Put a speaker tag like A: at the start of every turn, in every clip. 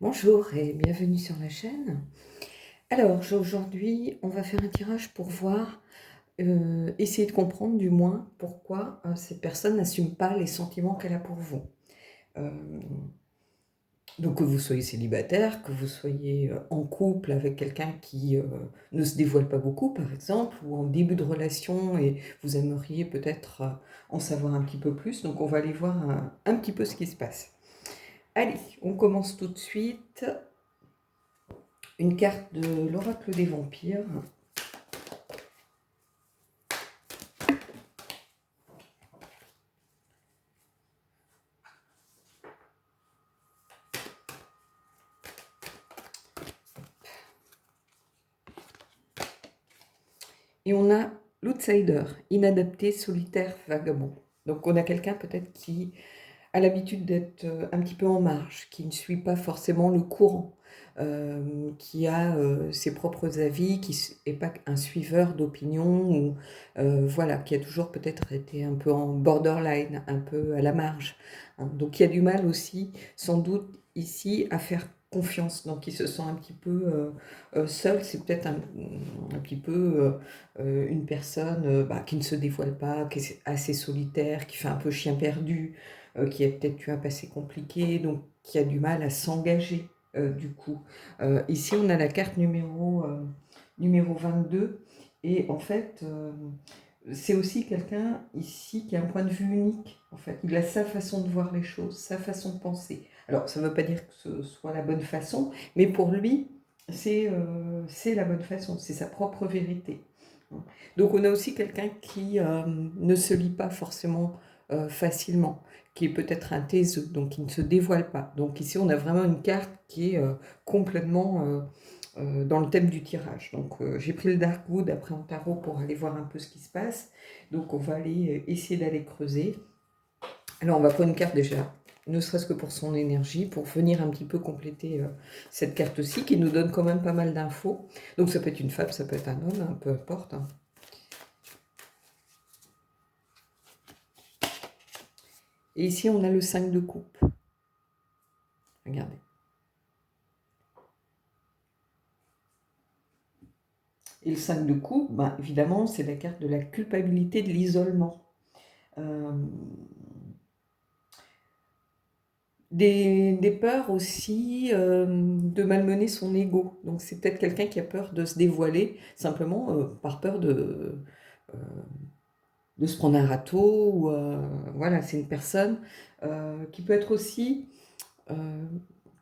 A: Bonjour et bienvenue sur la chaîne. Alors, aujourd'hui, on va faire un tirage pour voir, essayer de comprendre du moins pourquoi cette personne n'assume pas les sentiments qu'elle a pour vous. Euh, donc, que vous soyez célibataire, que vous soyez en couple avec quelqu'un qui ne se dévoile pas beaucoup, par exemple, ou en début de relation et vous aimeriez peut-être en savoir un petit peu plus. Donc, on va aller voir un petit peu ce qui se passe. Allez, on commence tout de suite. Une carte de l'oracle des vampires. Et on a l'outsider, inadapté, solitaire, vagabond. Donc on a quelqu'un peut-être qui a l'habitude d'être un petit peu en marge, qui ne suit pas forcément le courant, qui a ses propres avis, qui n'est pas un suiveur d'opinion, ou voilà, qui a toujours peut-être été un peu en borderline, un peu à la marge, hein. Donc qui a du mal aussi, sans doute ici, à faire confiance, donc il se sent un petit peu seul. C'est peut-être un petit peu une personne qui ne se dévoile pas, qui est assez solitaire, qui fait un peu chien perdu, qui a peut-être eu un passé compliqué, donc qui a du mal à s'engager du coup. Ici, on a la carte numéro 22, et en fait, c'est aussi quelqu'un ici qui a un point de vue unique. En fait, il a sa façon de voir les choses, sa façon de penser. Alors, ça ne veut pas dire que ce soit la bonne façon, mais pour lui, c'est la bonne façon, c'est sa propre vérité. Donc on a aussi quelqu'un qui ne se lie pas forcément facilement, qui est peut-être un taiseux, donc qui ne se dévoile pas. Donc ici on a vraiment une carte qui est complètement dans le thème du tirage. Donc j'ai pris le Darkwood après en tarot pour aller voir un peu ce qui se passe. Donc on va aller essayer d'aller creuser. Alors on va prendre une carte déjà, ne serait-ce que pour son énergie, pour venir un petit peu compléter cette carte-ci, qui nous donne quand même pas mal d'infos. Donc ça peut être une femme, ça peut être un homme, hein, peu importe, hein. Et ici, on a le 5 de coupe. Regardez. Et le 5 de coupe, évidemment, c'est la carte de la culpabilité, de l'isolement. Des peurs aussi de malmener son ego. Donc c'est peut-être quelqu'un qui a peur de se dévoiler, simplement par peur de se prendre un râteau. Ou, voilà, c'est une personne qui peut être aussi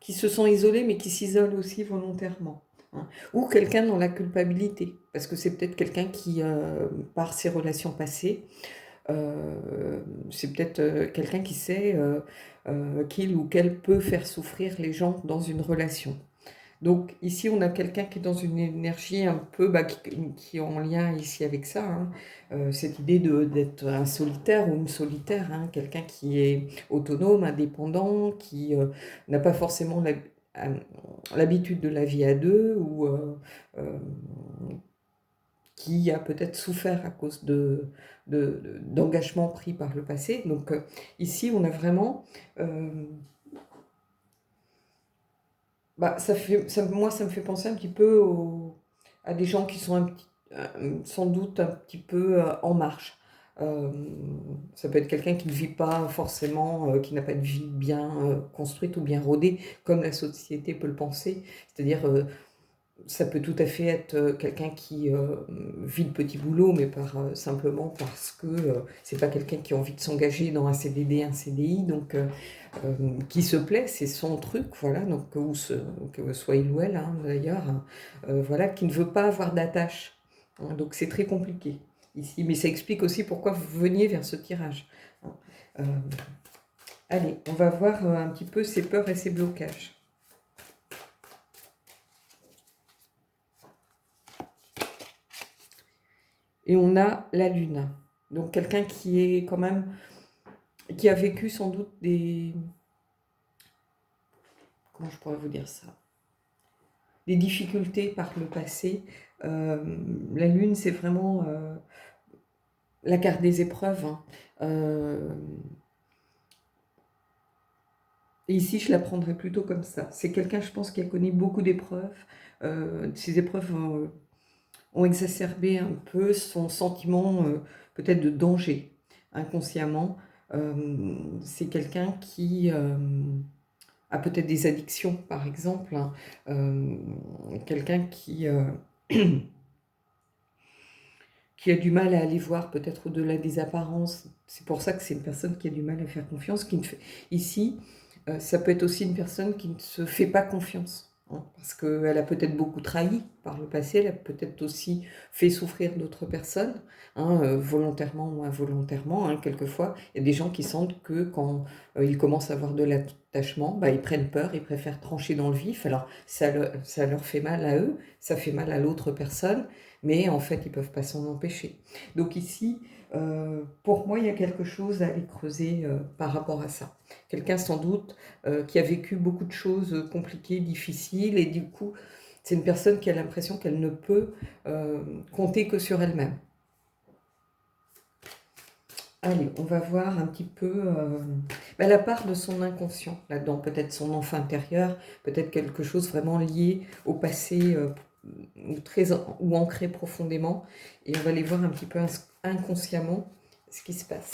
A: qui se sent isolé, mais qui s'isole aussi volontairement, hein. Ou quelqu'un dans la culpabilité, parce que c'est peut-être quelqu'un qui, par ses relations passées, c'est peut-être quelqu'un qui sait qu'il ou qu'elle peut faire souffrir les gens dans une relation. Donc ici, on a quelqu'un qui est dans une énergie un peu qui est en lien ici avec ça, hein. Cette idée d'être un solitaire ou une solitaire, hein, quelqu'un qui est autonome, indépendant, qui n'a pas forcément l'habitude de la vie à deux, ou qui a peut-être souffert à cause d'engagements pris par le passé. Donc ici, on a vraiment... moi, ça me fait penser un petit peu à des gens qui sont sans doute un petit peu en marche. Euh, Ça peut être quelqu'un qui ne vit pas forcément, qui n'a pas une vie bien construite ou bien rodée, comme la société peut le penser. C'est-à-dire, ça peut tout à fait être quelqu'un qui vit le petit boulot, mais simplement parce que c'est pas quelqu'un qui a envie de s'engager dans un CDD, un CDI, donc qui se plaît, c'est son truc, voilà, donc que soit il ou elle, hein, d'ailleurs, hein, voilà, qui ne veut pas avoir d'attache, hein. Donc c'est très compliqué ici, mais ça explique aussi pourquoi vous veniez vers ce tirage, hein. Euh, Allez, on va voir un petit peu ses peurs et ses blocages. Et on a la lune. Donc quelqu'un qui est quand même, qui a vécu sans doute comment je pourrais vous dire ça, des difficultés par le passé. La lune, c'est vraiment la carte des épreuves, hein. Et ici, je la prendrais plutôt comme ça. C'est quelqu'un, je pense, qui a connu beaucoup d'épreuves. Ces épreuves ont exacerbé un peu son sentiment peut-être de danger inconsciemment. C'est quelqu'un qui a peut-être des addictions, par exemple, hein. Quelqu'un qui a du mal à aller voir peut-être au-delà des apparences. C'est pour ça que c'est une personne qui a du mal à faire confiance. Ici, ça peut être aussi une personne qui ne se fait pas confiance, hein, parce qu'elle a peut-être beaucoup trahi par le passé, elle a peut-être aussi fait souffrir d'autres personnes, hein, volontairement ou involontairement, hein, quelquefois. Il y a des gens qui sentent que quand ils commencent à avoir de l'attachement, bah, ils prennent peur, ils préfèrent trancher dans le vif. Alors ça leur fait mal à eux, ça fait mal à l'autre personne, mais en fait, ils ne peuvent pas s'en empêcher. Donc ici, pour moi, il y a quelque chose à aller creuser par rapport à ça. Quelqu'un sans doute qui a vécu beaucoup de choses compliquées, difficiles, et du coup, c'est une personne qui a l'impression qu'elle ne peut compter que sur elle-même. Allez, on va voir un petit peu la part de son inconscient là-dedans, peut-être son enfant intérieur, peut-être quelque chose vraiment lié au passé ou ancré profondément. Et on va aller voir un petit peu inconsciemment ce qui se passe.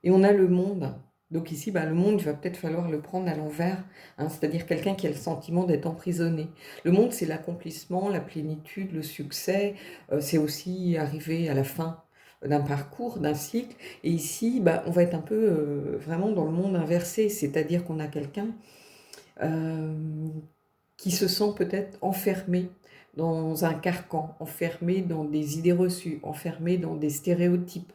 A: Et on a le monde. Donc ici, le monde, il va peut-être falloir le prendre à l'envers, hein, c'est-à-dire quelqu'un qui a le sentiment d'être emprisonné. Le monde, c'est l'accomplissement, la plénitude, le succès, c'est aussi arriver à la fin d'un parcours, d'un cycle. Et ici, on va être un peu vraiment dans le monde inversé, c'est-à-dire qu'on a quelqu'un euh, qui se sent peut-être enfermé dans un carcan, enfermé dans des idées reçues, enfermé dans des stéréotypes.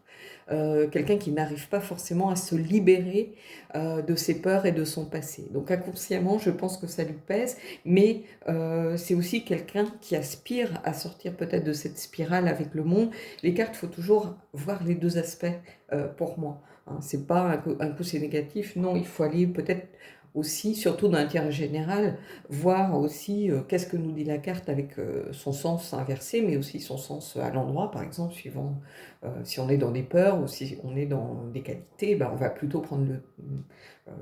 A: Quelqu'un qui n'arrive pas forcément à se libérer de ses peurs et de son passé. Donc inconsciemment, je pense que ça lui pèse, mais c'est aussi quelqu'un qui aspire à sortir peut-être de cette spirale avec le monde. Les cartes, il faut toujours voir les deux aspects pour moi. Hein, c'est pas un coup c'est négatif, non, il faut aller peut-être aussi, surtout dans l'intérêt général, voir aussi qu'est-ce que nous dit la carte avec son sens inversé, mais aussi son sens à l'endroit, par exemple, suivant si on est dans des peurs ou si on est dans des qualités, on va plutôt prendre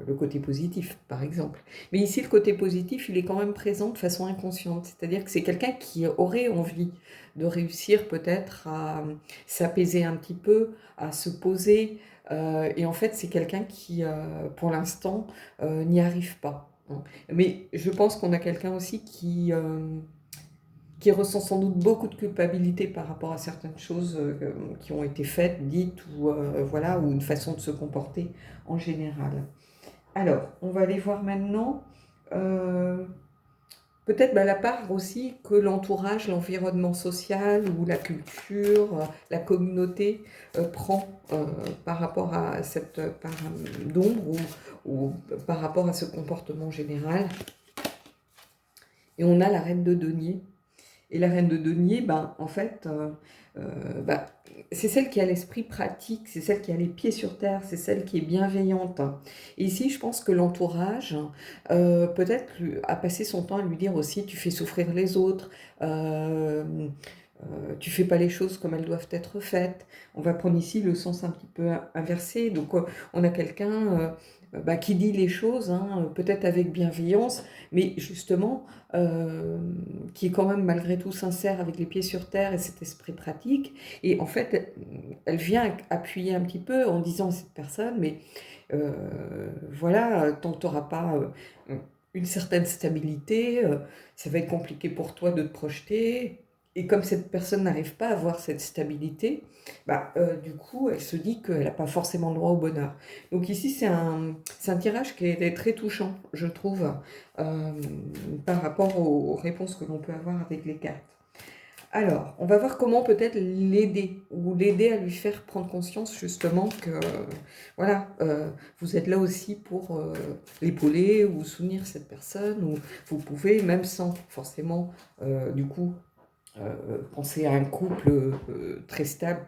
A: le côté positif, par exemple. Mais ici, le côté positif, il est quand même présent de façon inconsciente, c'est-à-dire que c'est quelqu'un qui aurait envie de réussir peut-être à s'apaiser un petit peu, à se poser, et en fait, c'est quelqu'un qui, pour l'instant, n'y arrive pas, hein. Mais je pense qu'on a quelqu'un aussi qui ressent sans doute beaucoup de culpabilité par rapport à certaines choses qui ont été faites, dites, ou voilà, ou une façon de se comporter en général. Alors, on va aller voir maintenant euh, peut-être la part aussi que l'entourage, l'environnement social ou la culture, la communauté prend par rapport à cette part d'ombre ou par rapport à ce comportement général. Et on a la reine de denier. Et la reine de denier, en fait, c'est celle qui a l'esprit pratique, c'est celle qui a les pieds sur terre, c'est celle qui est bienveillante. Et ici, je pense que l'entourage, peut-être, a passé son temps à lui dire aussi, tu fais souffrir les autres, tu fais pas les choses comme elles doivent être faites. On va prendre ici le sens un petit peu inversé. Donc, on a quelqu'un qui dit les choses, hein, peut-être avec bienveillance, mais justement, qui est quand même malgré tout sincère avec les pieds sur terre et cet esprit pratique. Et en fait, elle vient appuyer un petit peu en disant à cette personne, mais voilà, tant que tu n'auras pas une certaine stabilité, ça va être compliqué pour toi de te projeter. Et comme cette personne n'arrive pas à avoir cette stabilité, du coup, elle se dit qu'elle n'a pas forcément le droit au bonheur. Donc ici, c'est un tirage qui est très touchant, je trouve, euh, par rapport aux réponses que l'on peut avoir avec les cartes. Alors, on va voir comment peut-être l'aider ou l'aider à lui faire prendre conscience justement que voilà, vous êtes là aussi pour l'épauler ou soutenir cette personne, ou vous pouvez, même sans forcément du coup penser à un couple très stable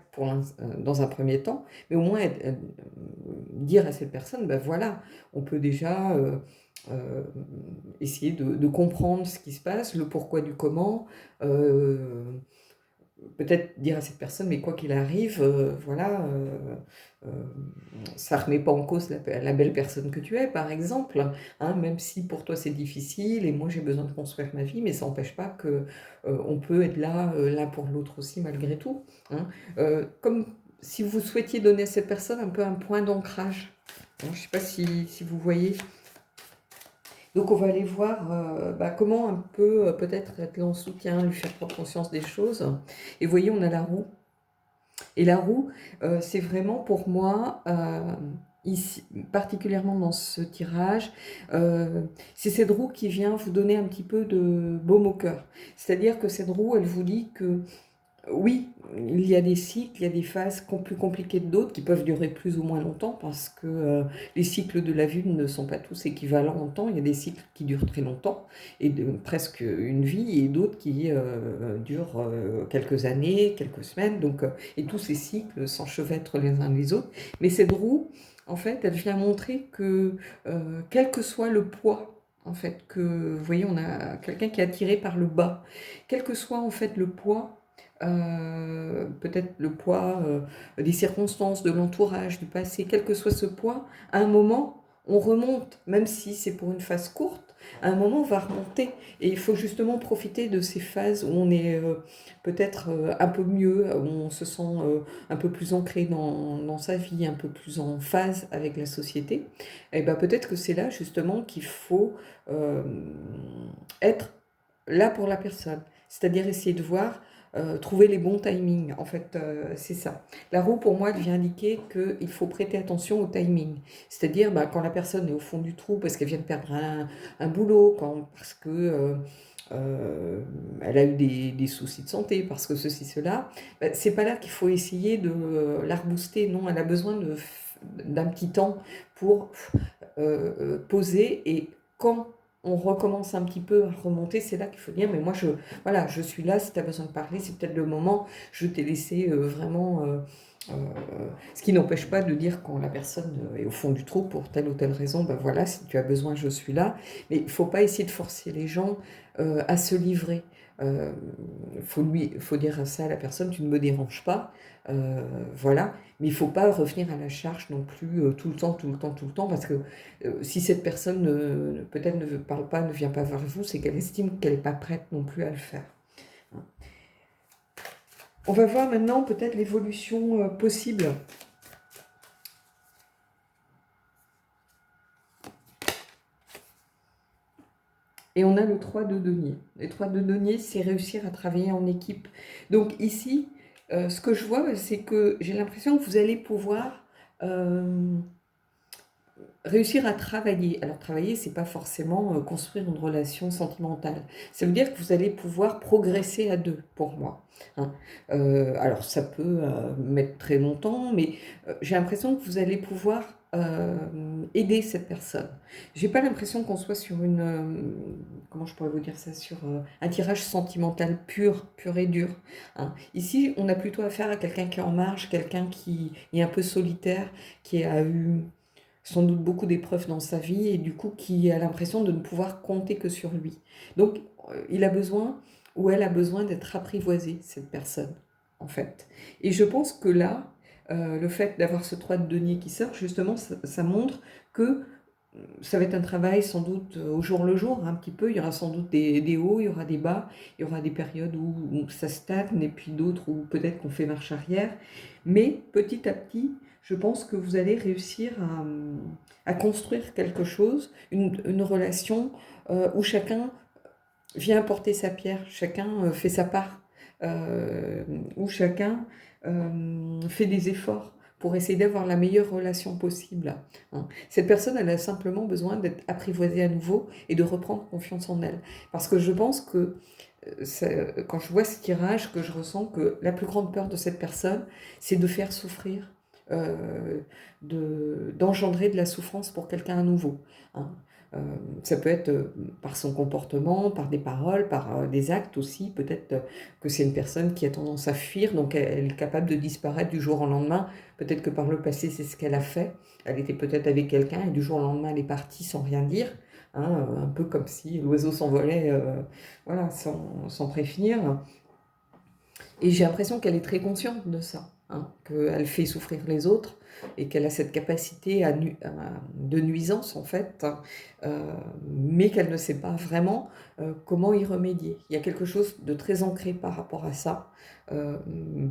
A: dans un premier temps, mais au moins dire à cette personne, voilà, on peut déjà essayer de comprendre ce qui se passe, le pourquoi du comment, peut-être dire à cette personne, mais quoi qu'il arrive, voilà, ça remet pas en cause la belle personne que tu es, par exemple, hein, même si pour toi c'est difficile et moi j'ai besoin de construire ma vie, mais ça n'empêche pas que on peut être là l'un pour l'autre aussi malgré tout, hein. Comme si vous souhaitiez donner à cette personne un peu un point d'ancrage. Je ne sais pas si vous voyez. Donc on va aller voir comment un peu peut-être être là en soutien, lui faire prendre conscience des choses. Et vous voyez, on a la roue. Et la roue, c'est vraiment pour moi, ici, particulièrement dans ce tirage, c'est cette roue qui vient vous donner un petit peu de baume au cœur. C'est-à-dire que cette roue, elle vous dit que oui, il y a des cycles, il y a des phases plus compliquées que d'autres qui peuvent durer plus ou moins longtemps parce que les cycles de la vie ne sont pas tous équivalents en temps. Il y a des cycles qui durent très longtemps et presque une vie et d'autres qui durent quelques années, quelques semaines. Donc, et tous ces cycles s'enchevêtrent les uns les autres. Mais cette roue, en fait, elle vient montrer que quel que soit le poids, en fait, que vous voyez, on a quelqu'un qui est attiré par le bas, quel que soit en fait le poids, peut-être le poids des circonstances, de l'entourage, du passé, quel que soit ce poids, à un moment, on remonte, même si c'est pour une phase courte, à un moment, on va remonter. Et il faut justement profiter de ces phases où on est peut-être un peu mieux, où on se sent un peu plus ancré dans sa vie, un peu plus en phase avec la société. Et ben, peut-être que c'est là justement qu'il faut euh, être là pour la personne. C'est-à-dire essayer de voir trouver les bons timings. En fait, c'est ça. La roue, pour moi, elle vient indiquer qu'il faut prêter attention au timing. C'est-à-dire quand la personne est au fond du trou parce qu'elle vient de perdre un boulot, parce que elle a eu des soucis de santé, parce que ceci, cela, c'est pas là qu'il faut essayer de la rebooster. Non, elle a besoin d'un petit temps pour poser et quand on recommence un petit peu à remonter, c'est là qu'il faut dire, mais moi, voilà, je suis là, si tu as besoin de parler, c'est peut-être le moment, je t'ai laissé vraiment... ce qui n'empêche pas de dire quand la personne est au fond du trou pour telle ou telle raison, ben voilà, si tu as besoin, je suis là. Mais il ne faut pas essayer de forcer les gens à se livrer. Faut dire à ça à la personne, tu ne me déranges pas, voilà. Mais il ne faut pas revenir à la charge non plus tout le temps, tout le temps, tout le temps, parce que si cette personne peut-être ne parle pas, ne vient pas vers vous, c'est qu'elle estime qu'elle n'est pas prête non plus à le faire. On va voir maintenant peut-être l'évolution possible. Et on a le 3 de denier. Le 3 de denier, c'est réussir à travailler en équipe. Donc ici, ce que je vois, c'est que j'ai l'impression que vous allez pouvoir réussir à travailler. Alors travailler, c'est pas forcément construire une relation sentimentale. Ça veut dire que vous allez pouvoir progresser à deux, pour moi, hein. Alors ça peut mettre très longtemps, mais j'ai l'impression que vous allez pouvoir aider cette personne. J'ai pas l'impression qu'on soit sur comment je pourrais vous dire ça, sur un tirage sentimental pur et dur, hein. Ici, on a plutôt affaire à quelqu'un qui est en marge, quelqu'un qui est un peu solitaire, qui a eu sans doute beaucoup d'épreuves dans sa vie et du coup qui a l'impression de ne pouvoir compter que sur lui. Donc il a besoin ou elle a besoin d'être apprivoisée, cette personne, en fait. Et je pense que là, le fait d'avoir ce 3 de denier qui sort, justement, ça montre que ça va être un travail sans doute au jour le jour, un petit peu. Il y aura sans doute des hauts, il y aura des bas, il y aura des périodes où ça stagne et puis d'autres où peut-être qu'on fait marche arrière. Mais petit à petit, je pense que vous allez réussir à construire quelque chose, une relation où chacun vient apporter sa pierre, chacun fait sa part, où chacun fait des efforts pour essayer d'avoir la meilleure relation possible, hein. Cette personne, elle a simplement besoin d'être apprivoisée à nouveau et de reprendre confiance en elle. Parce que je pense que quand je vois ce tirage, que je ressens que la plus grande peur de cette personne, c'est de faire souffrir, euh, d'engendrer de la souffrance pour quelqu'un à nouveau, hein. Euh, Ça peut être par son comportement, par des paroles, par des actes aussi. Peut-être que c'est une personne qui a tendance à fuir, donc elle est capable de disparaître du jour au lendemain. Peut-être que par le passé, c'est ce qu'elle a fait. Elle était peut-être avec quelqu'un et du jour au lendemain, elle est partie sans rien dire, hein, un peu comme si l'oiseau s'envolait voilà, sans prévenir. Et j'ai l'impression qu'elle est très consciente de ça, hein, qu'elle fait souffrir les autres et qu'elle a cette capacité de nuisance, en fait, hein, mais qu'elle ne sait pas vraiment comment y remédier. Il y a quelque chose de très ancré par rapport à ça. Euh,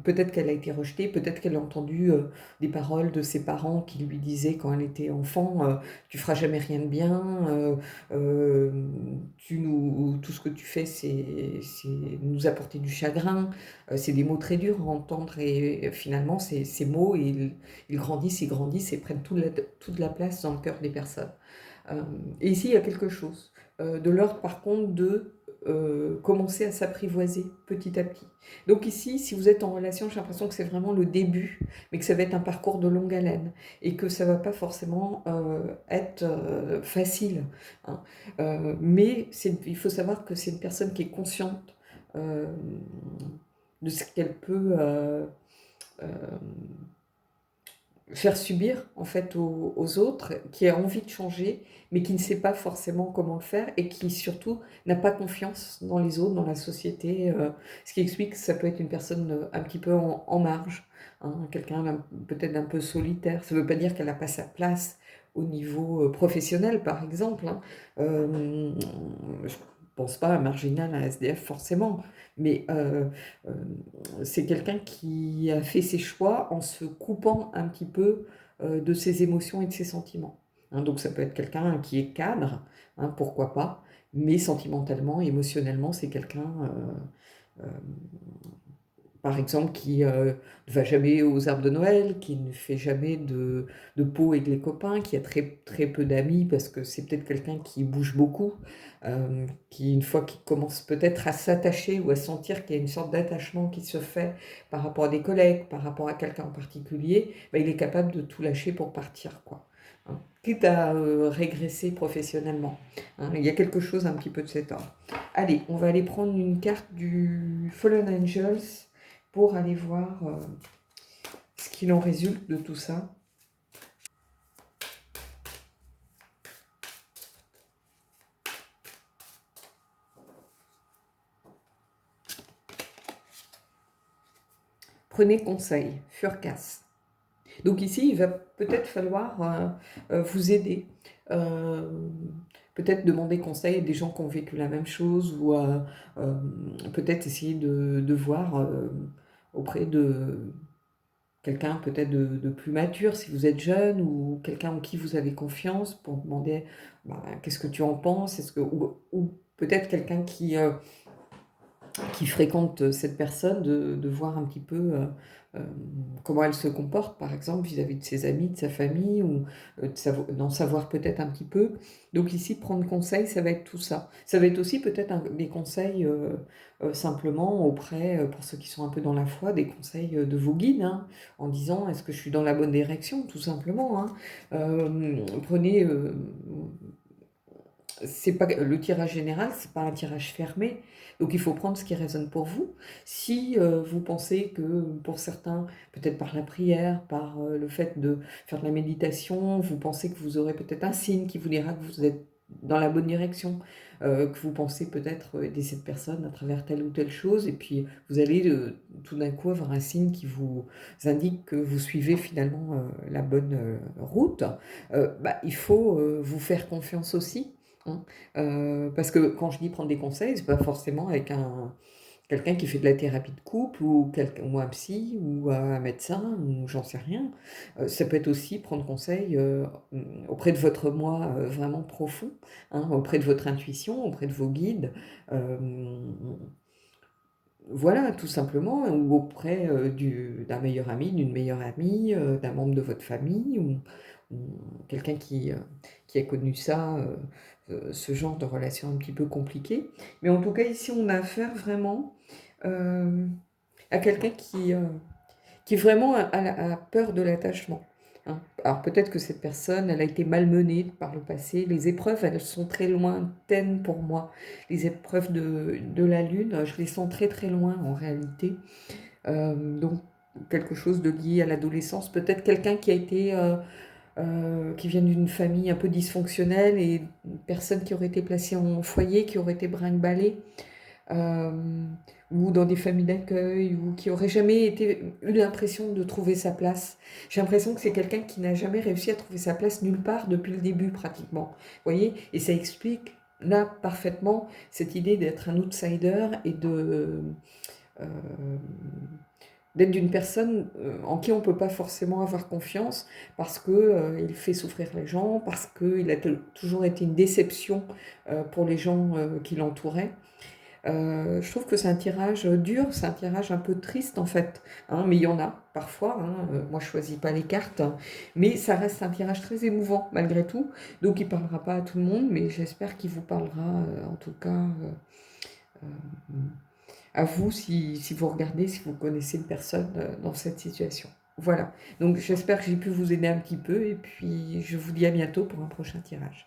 A: Peut-être qu'elle a été rejetée, peut-être qu'elle a entendu des paroles de ses parents qui lui disaient quand elle était enfant, tu feras jamais rien de bien, euh, tout ce que tu fais, c'est nous apporter du chagrin. C'est des mots très durs à entendre et finalement, ces mots, ils grandissent et prennent toute la place dans le cœur des personnes. Euh, et ici, il y a quelque chose de l'ordre, par contre, de commencer à s'apprivoiser petit à petit. Donc ici, si vous êtes en relation, j'ai l'impression que c'est vraiment le début, mais que ça va être un parcours de longue haleine et que ça ne va pas forcément être facile, hein. Mais il faut savoir que c'est une personne qui est consciente euh, de ce qu'elle peut euh, faire subir en fait aux autres, qui a envie de changer, mais qui ne sait pas forcément comment le faire et qui surtout n'a pas confiance dans les autres, dans la société. Ce qui explique que ça peut être une personne un petit peu en marge, hein, quelqu'un peut-être d'un peu solitaire. Ça ne veut pas dire qu'elle n'a pas sa place au niveau professionnel, par exemple, hein. Je pense pas à un marginal, à un SDF forcément, mais c'est quelqu'un qui a fait ses choix en se coupant un petit peu de ses émotions et de ses sentiments, hein. Donc ça peut être quelqu'un qui est cadre, hein, pourquoi pas, mais sentimentalement, émotionnellement, c'est quelqu'un, euh, par exemple, qui ne va jamais aux arbres de Noël, qui ne fait jamais de pot avec les copains, qui a très, très peu d'amis parce que c'est peut-être quelqu'un qui bouge beaucoup, qui, une fois qu'il commence peut-être à s'attacher ou à sentir qu'il y a une sorte d'attachement qui se fait par rapport à des collègues, par rapport à quelqu'un en particulier, bah, il est capable de tout lâcher pour partir, quoi, hein. Quitte à régresser professionnellement, hein. Il y a quelque chose un petit peu de cet ordre. Allez, on va aller prendre une carte du Fallen Angels pour aller voir ce qu'il en résulte de tout ça. Prenez conseil, Furcas. Donc ici, il va peut-être falloir vous aider. Euh, Peut-être demander conseil à des gens qui ont vécu la même chose ou peut-être essayer de voir auprès de quelqu'un peut-être de plus mature si vous êtes jeune ou quelqu'un en qui vous avez confiance pour demander bah, qu'est-ce que tu en penses, ou peut-être quelqu'un qui fréquente cette personne, de voir un petit peu euh, comment elle se comporte, par exemple, vis-à-vis de ses amis, de sa famille, ou d'en savoir peut-être un petit peu. Donc ici, prendre conseil, ça va être tout ça. Ça va être aussi peut-être des conseils simplement auprès, pour ceux qui sont un peu dans la foi, des conseils de vos guides, hein, en disant est-ce que je suis dans la bonne direction, tout simplement, hein. Prenez c'est pas le tirage général, c'est pas un tirage fermé, donc il faut prendre ce qui résonne pour vous. Si vous pensez que pour certains, peut-être par la prière, par le fait de faire de la méditation, vous pensez que vous aurez peut-être un signe qui vous dira que vous êtes dans la bonne direction, que vous pensez peut-être aider cette personne à travers telle ou telle chose, et puis vous allez tout d'un coup avoir un signe qui vous indique que vous suivez finalement la bonne route, bah, il faut vous faire confiance aussi, hein. Parce que quand je dis prendre des conseils, c'est pas forcément avec quelqu'un qui fait de la thérapie de couple ou un psy ou un médecin ou j'en sais rien. Ça peut être aussi prendre conseil auprès de votre moi vraiment profond, hein, auprès de votre intuition, auprès de vos guides. euh, voilà, tout simplement, ou auprès d'un meilleur ami, d'une meilleure amie, d'un membre de votre famille, ou quelqu'un qui a connu ça, ce genre de relation un petit peu compliquée. Mais en tout cas, ici, on a affaire vraiment euh, à quelqu'un qui vraiment a peur de l'attachement, hein. Alors peut-être que cette personne, elle a été malmenée par le passé. Les épreuves, elles sont très lointaines pour moi. Les épreuves de la Lune, je les sens très très loin en réalité. Donc quelque chose de lié à l'adolescence. Peut-être quelqu'un qui a été, qui vient d'une famille un peu dysfonctionnelle et une personne qui aurait été placée en foyer, qui aurait été brinque-ballée. ou dans des familles d'accueil, ou qui aurait jamais eu l'impression de trouver sa place. J'ai l'impression que c'est quelqu'un qui n'a jamais réussi à trouver sa place nulle part depuis le début pratiquement. Vous voyez? Et ça explique là parfaitement cette idée d'être un outsider et euh, d'être d'une personne en qui on ne peut pas forcément avoir confiance parce que il fait souffrir les gens, parce qu'il a toujours été une déception pour les gens qui l'entouraient. Je trouve que c'est un tirage dur, c'est un tirage un peu triste en fait, hein, mais il y en a parfois, hein, moi je choisis pas les cartes, hein, mais ça reste un tirage très émouvant malgré tout, donc il parlera pas à tout le monde, mais j'espère qu'il vous parlera en tout cas euh, à vous si vous regardez, si vous connaissez une personne dans cette situation. Voilà, donc j'espère que j'ai pu vous aider un petit peu et puis je vous dis à bientôt pour un prochain tirage.